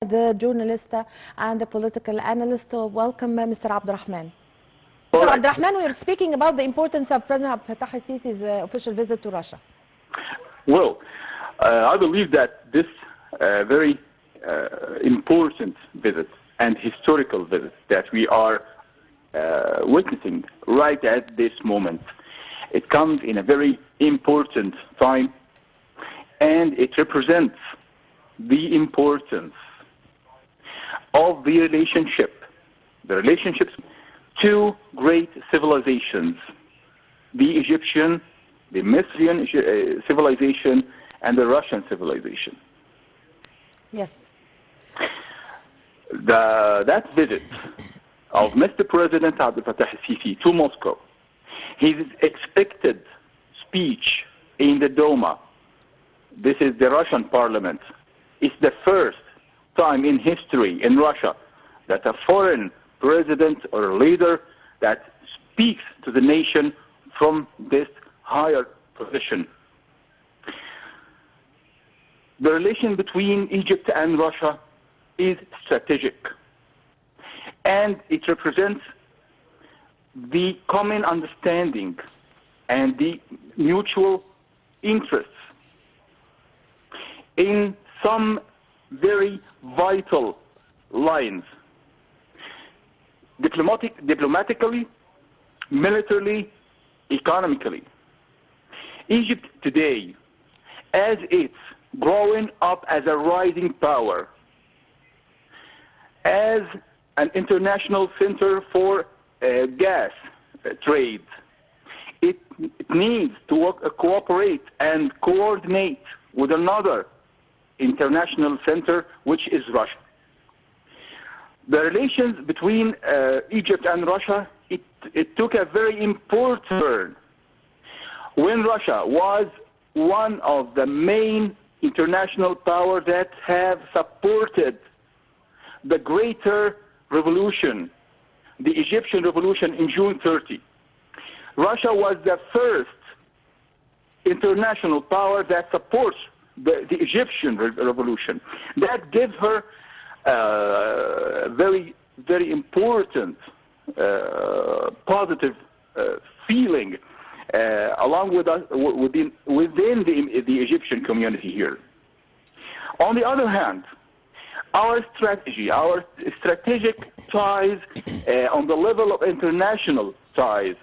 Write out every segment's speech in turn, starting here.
the journalist and the political analyst. Welcome, Mr. Abdulrahman. Mr. Abdulrahman, we are speaking about the importance of President Abdalfatah al-Sisi's official visit to Russia. Well, I believe that this very important visit and historical visit that we are witnessing right at this moment, it comes in a very important time, and it represents the importance of the relationships two great civilizations, the Egyptian, the Misrian civilization, and the Russian civilization. Yes. That visit of Mr. President Abdalfatah al-Sisi to Moscow, his expected speech in the Duma, this is the Russian parliament, it's the first time in history in Russia that a foreign president or leader that speaks to the nation from this higher position. The relation between Egypt and Russia is strategic, and it represents the common understanding and the mutual interests in some very vital lines, diplomatically, militarily, economically. Egypt today, as it's growing up as a rising power, as an international center for gas trade, it needs to cooperate and coordinate with another international center, which is Russia. The relations between Egypt and Russia, it took a very important turn when Russia was one of the main international powers that have supported the greater revolution, the Egyptian revolution in June 30. Russia was the first international power that supports the Egyptian revolution. That gives her very, very important positive feeling along with us within the Egyptian community here. On the other hand, our strategy, our strategic ties on the level of international ties,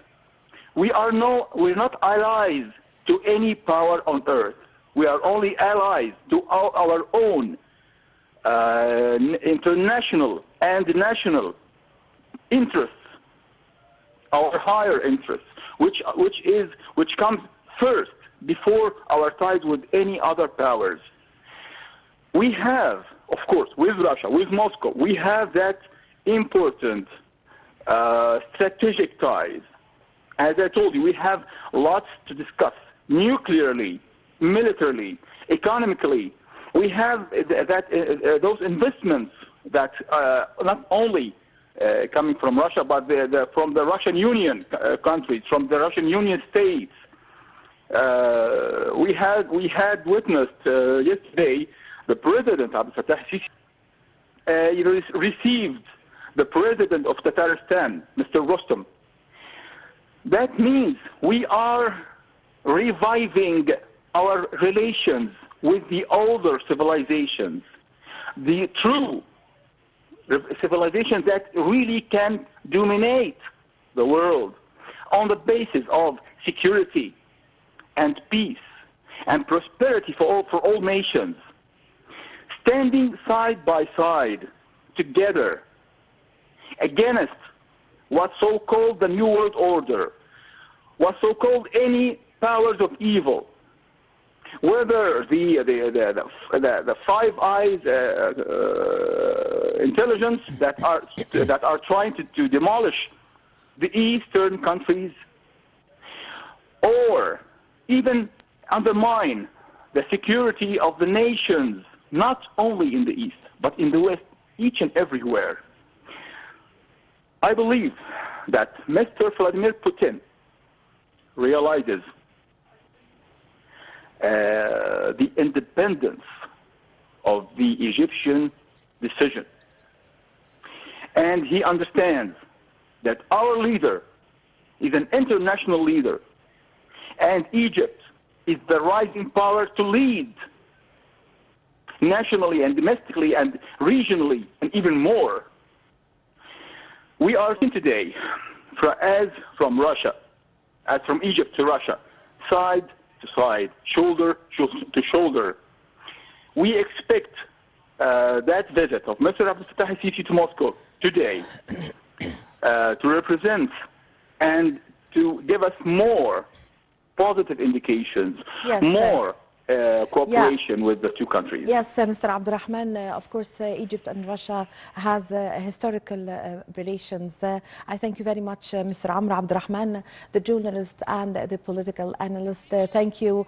we're not allies to any power on earth. We are only allies to our own international and national interests, our higher interests, which comes first before our ties with any other powers. We have, of course, with Russia, with Moscow, we have that important strategic ties. As I told you, we have lots to discuss nuclearly, militarily, economically. We have those investments that not only coming from Russia, but from the Russian Union countries, from the Russian Union states. We had witnessed yesterday the President Abdalfatah al-Sisi received the President of Tatarstan, Mr. Rostom. That means we are reviving our relations with the older civilizations, the true civilizations that really can dominate the world on the basis of security and peace and prosperity for all nations, standing side by side together against what's so-called the New World Order, what's so-called any powers of evil, whether the Five Eyes intelligence that are trying to demolish the Eastern countries, or even undermine the security of the nations, not only in the East, but in the West, each and everywhere. I believe that Mr. Vladimir Putin realizes the independence of the Egyptian decision. And he understands that our leader is an international leader, and Egypt is the rising power to lead nationally and domestically and regionally and even more. We are seeing today, as from Russia, as from Egypt to Russia, side to side, shoulder to shoulder. We expect that visit of Mr. Abdalfatah al-Sisi to Moscow today to represent and to give us more positive indications, yes, more cooperation with the two countries. Yes, Mr. Abdulrahman, of course, Egypt and Russia has historical relations. I thank you very much, Mr. Amr Abdulrahman, the journalist and the political analyst. Thank you.